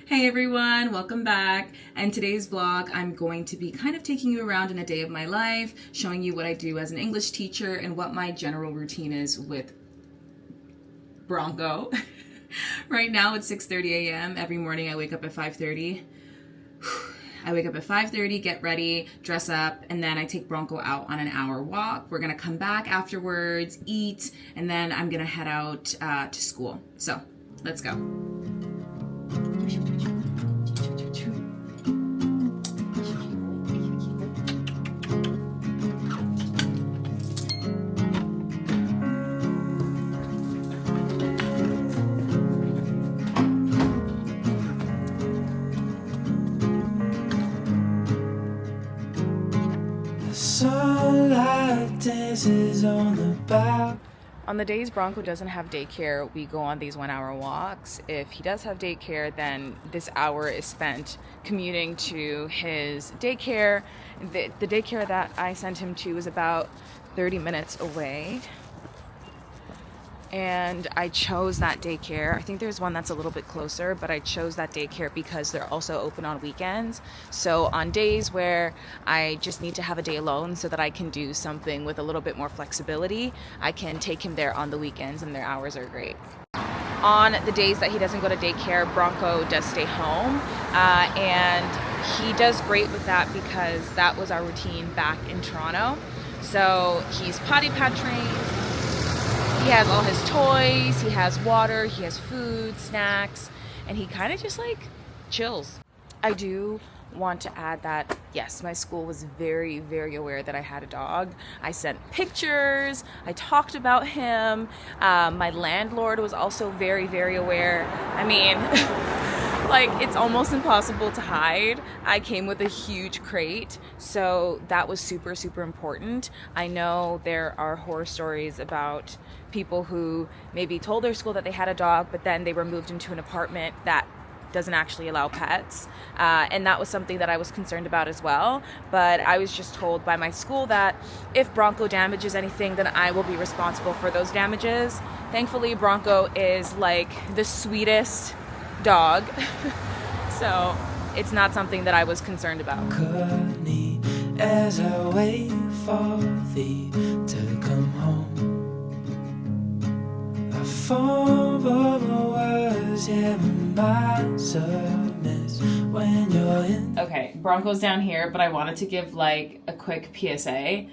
Hey everyone, welcome back. And today's vlog, I'm going to be kind of taking you around in a day of my life, showing you what I do as an English teacher and what my general routine is with Bronco. Right now it's 6:30 a.m. Every morning I wake up at 5:30. I wake up at 5:30, get ready, dress up, and then I take Bronco out on an hour walk. We're gonna come back afterwards, eat, and then I'm gonna head out to school. So, let's go. Sunlight dances on the bow. On the days Bronco doesn't have daycare, we go on these 1 hour walks. If he does have daycare, then this hour is spent commuting to his daycare. The daycare that I sent him to is about 30 minutes away. And I chose that daycare. I think there's one that's a little bit closer, but I chose that daycare because they're also open on weekends. So on days where I just need to have a day alone so that I can do something with a little bit more flexibility, I can take him there on the weekends, and their hours are great. On the days that he doesn't go to daycare, Bronco does stay home, and he does great with that because that was our routine back in Toronto. So he's potty pad trained. He has all his toys, he has water, he has food, snacks, and he kind of just like chills. I do want to add that, yes, my school was very, very aware that I had a dog. I sent pictures, I talked about him. My landlord was also very, very aware. I mean, like, it's almost impossible to hide. I came with a huge crate, so that was super, super important. I know there are horror stories about people who maybe told their school that they had a dog, but then they were moved into an apartment that doesn't actually allow pets. And that was something that I was concerned about as well. But I was just told by my school that if Bronco damages anything, then I will be responsible for those damages. Thankfully, Bronco is like the sweetest dog. So it's not something that I was concerned about. As I wait for thee to come home, I fall for my words, yeah, my mind's a mess when you're in. Okay, Bronco's down here, but I wanted to give like a quick PSA.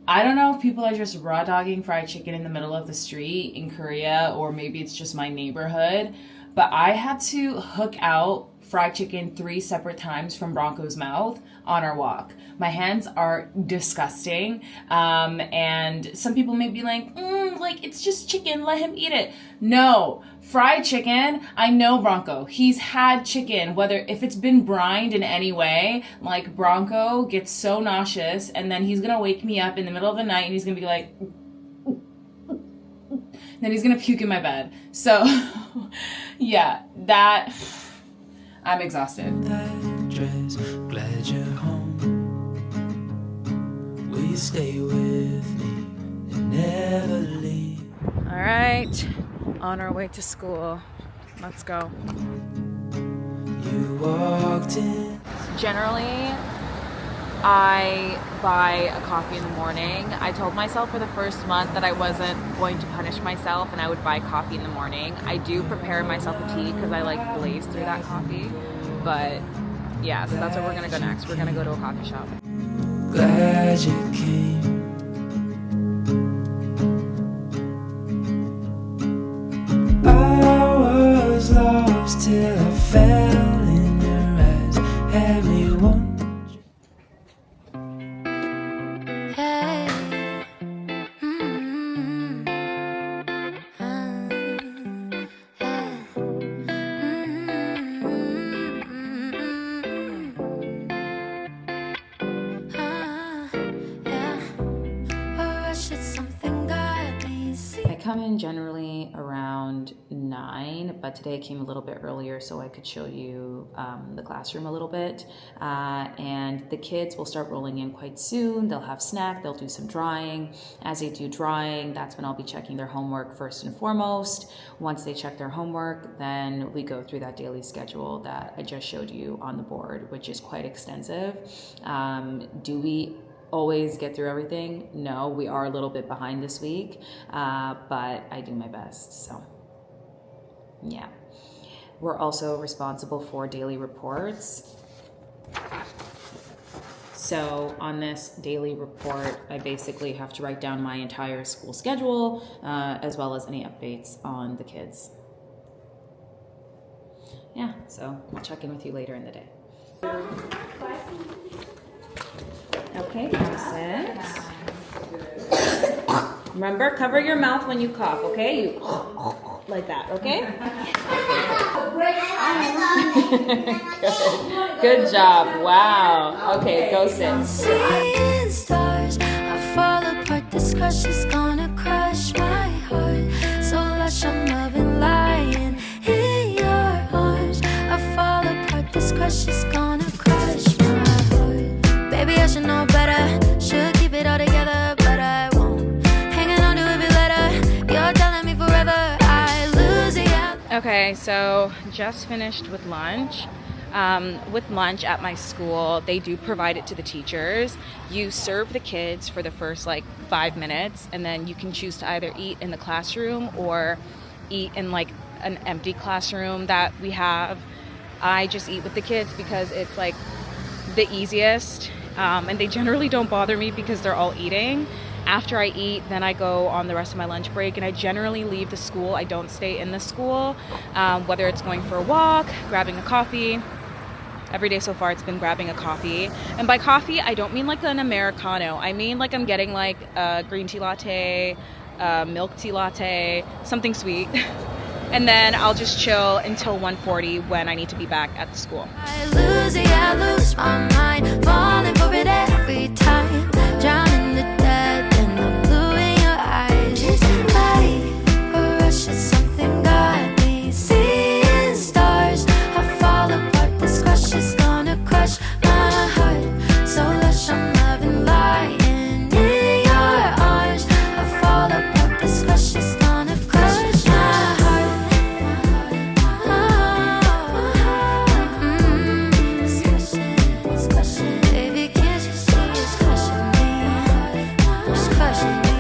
I don't know if people are just raw dogging fried chicken in the middle of the street in Korea, or maybe it's just my neighborhood, but I had to hook out fried chicken 3 separate times from Bronco's mouth on our walk. My hands are disgusting, and some people may be like, it's just chicken, let him eat it. No, fried chicken, I know Bronco. He's had chicken, if it's been brined in any way, like Bronco gets so nauseous, and then he's gonna wake me up in the middle of the night and he's gonna be like, then he's gonna puke in my bed. So, yeah, I'm exhausted. That dress, glad you're home. Will you stay with me and never leave? All right, on our way to school. Let's go. You walked in. Generally, I buy a coffee in the morning. I told myself for the first month that I wasn't going to punish myself and I would buy coffee in the morning. I do prepare myself a tea because I like blaze through that coffee. But yeah, so that's where we're gonna go next. We're gonna go to a coffee shop. Glad you came. I was lost till I fell in your eyes. Had me wondering. I come in generally around around 9, but today I came a little bit earlier so I could show you the classroom a little bit. And the kids will start rolling in quite soon. They'll have snack, they'll do some drawing. As they do drawing, that's when I'll be checking their homework first and foremost. Once they check their homework, then we go through that daily schedule that I just showed you on the board, which is quite extensive. Do we always get through everything? No, we are a little bit behind this week, but I do my best. So yeah, we're also responsible for daily reports. So on this daily report, I basically have to write down my entire school schedule, as well as any updates on the kids. Yeah, so I'll check in with you later in the day. Okay, sit. Remember, cover your mouth when you cough, okay? You like that, okay? Good job. Wow. Okay, go sit. Seeing stars, I fall apart. This crush is gonna crush my heart. So lush, I'm loving lying in your arms. I fall apart. This crush is gonna crush my heart. Baby, I should know better. Should keep it all together, but I won't. Hanging on to every letter. You're telling me forever. I lose it. Okay, so just finished with lunch. With lunch at my school, they do provide it to the teachers. You serve the kids for the first 5 minutes, and then you can choose to either eat in the classroom or eat in an empty classroom that we have. I just eat with the kids because it's the easiest, and they generally don't bother me because they're all eating. After I eat, then I go on the rest of my lunch break, and I generally leave the school. I don't stay in the school, whether it's going for a walk, grabbing a coffee. Every day so far it's been grabbing a coffee. And by coffee, I don't mean an Americano. I mean I'm getting a green tea latte, milk tea latte, something sweet. And then I'll just chill until 1:40 when I need to be back at the school. I lose it, I lose my mind. Falling for it every time. Drowning the dead and the blue in your eyes. It's like a rush of something godly. Seeing stars, I fall apart. This crush is gonna crush my heart. So lush, I'm loving lying in your arms. I fall apart. This crush is gonna crush my heart. Baby, can't you see it's crushing me? It's crushing me.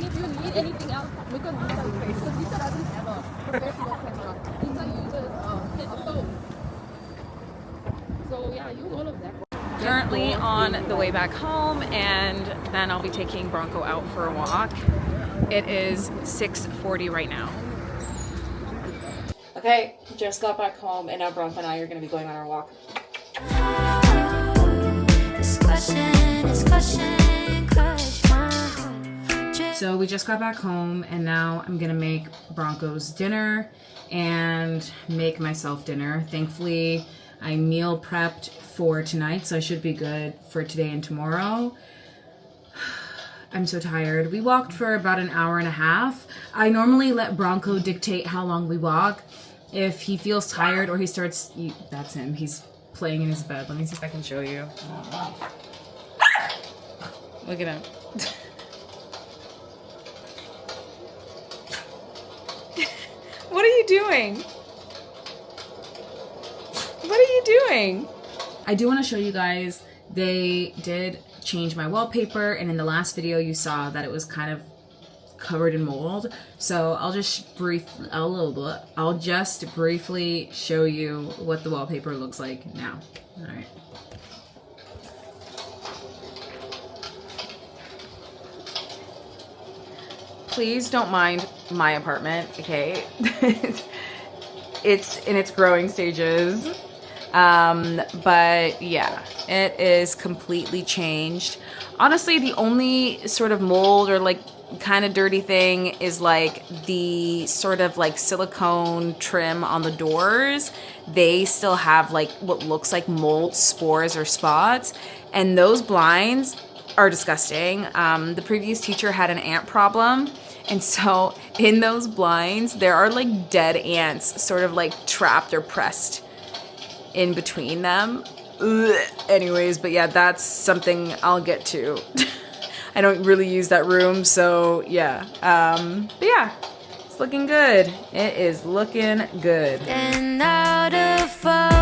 If you need anything else, we can use that phrase because Lisa doesn't have a professional camera. Lisa uses a phone. So yeah, use all of that. Currently on the way back home, and then I'll be taking Bronco out for a walk. It is 6:40 right now. Okay, just got back home, and now Bronco and I are going to be going on our walk. It's crushing, crush my heart. So we just got back home, and now I'm gonna make Bronco's dinner and make myself dinner. Thankfully, I meal prepped for tonight, so I should be good for today and tomorrow. I'm so tired. We walked for about an hour and a half. I normally let Bronco dictate how long we walk. If he feels tired or he starts, that's him. He's playing in his bed. Let me see if I can show you. Look at him. What are you doing? What are you doing? I do want to show you guys, they did change my wallpaper, and in the last video you saw that it was kind of covered in mold. So I'll just briefly show you what the wallpaper looks like now. All right. Please don't mind my apartment, okay? It's in its growing stages. But yeah, it is completely changed. Honestly, the only sort of mold or kind of dirty thing is the sort of silicone trim on the doors. They still have what looks like mold spores or spots, and those blinds are disgusting. The previous teacher had an ant problem, And so in those blinds, there are like dead ants sort of like trapped or pressed in between them. Ugh. Anyways, but yeah, that's something I'll get to. I don't really use that room, so yeah. But yeah, it's looking good. It is looking good. And out of focus.